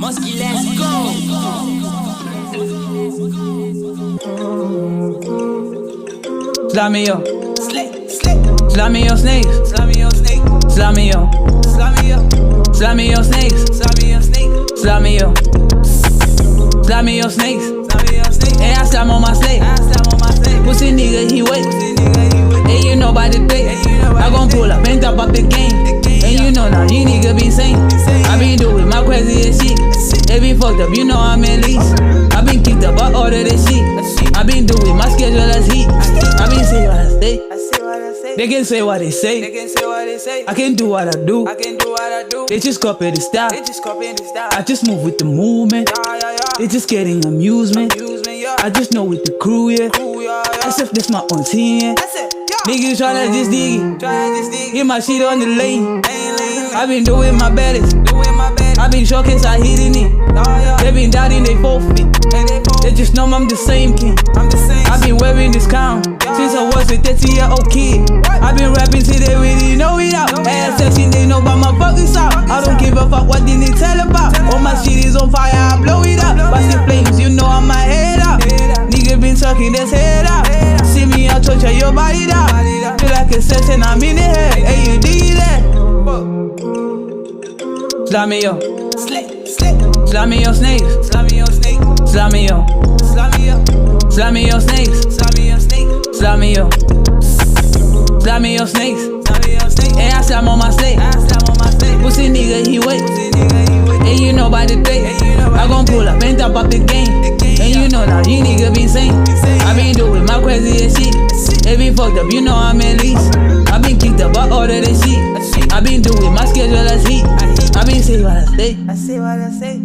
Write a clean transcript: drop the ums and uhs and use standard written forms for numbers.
Musky, let's go. Slime me up, Slatt. slime me up snakes, Slime me up snake. slime me up, Slime me up. slime me up snakes, Slime me up snake. slime me up, slime me up snakes. Slime me up snake. And I slime on my slate. I slam on my snake. Pussy nigga, he wait. Pussy nigga, you with. And you know about the day. I gon' pull up and top up the game. And you know now, you nigga be sane. I been doing my crazy as shit. They be fucked up, you know I'm at least. I been kicked up, I order this shit. I been doing my schedule as heat. I been say what I say. I say what I say. They can say what they They say. can say what they say. I can do what I do. I can do what I do. They just copy the style. They just copy the style. I just move with the movement. Yeah. They just getting amusement. Use me, yeah. I just know with the crew, yeah. Ooh, yeah. As if this my own team, yeah. That's it. Yeah. Niggas tryna just dig it. Try this dig. Get my shit on the lane. Ain't lame. I been doing my baddest. Doing my best. I been showcase, I hitting it. Yeah. They been doubting they forfeit. And they fall. They just know I'm the same king. I'm the same. I been wearing this crown since I was a 30-year-old kid. I been rapping till they really know it out. Ass section, they know about my fucking sound. I don't give a fuck what they tell about. All my shit is on fire, I blow it up. Watch the flames, you know I'm my head up. Nigga been talking this head up. See me out, torture your body down. Feel like a session, I'm in the head. Hey, you did that? Slime me up, Slatt. slime me up snakes, Slime me up snake. slime me up, Slime me up. slime me up snakes, Slime me up snake. slime me up, slime me up snakes. Slime me up snake. And I slime on my slate. I slam on my snake. Pussy nigga, he wait. Pussy nigga, you with. And you know by the day. I gon' pull up and top up the game. And you know now, you nigga be sane. I been doing my crazy as shit. They be fucked up, you know I'm at least. I been kicked up, I order this shit. I been doing my schedule as heat. I been say what I say. I say what I say.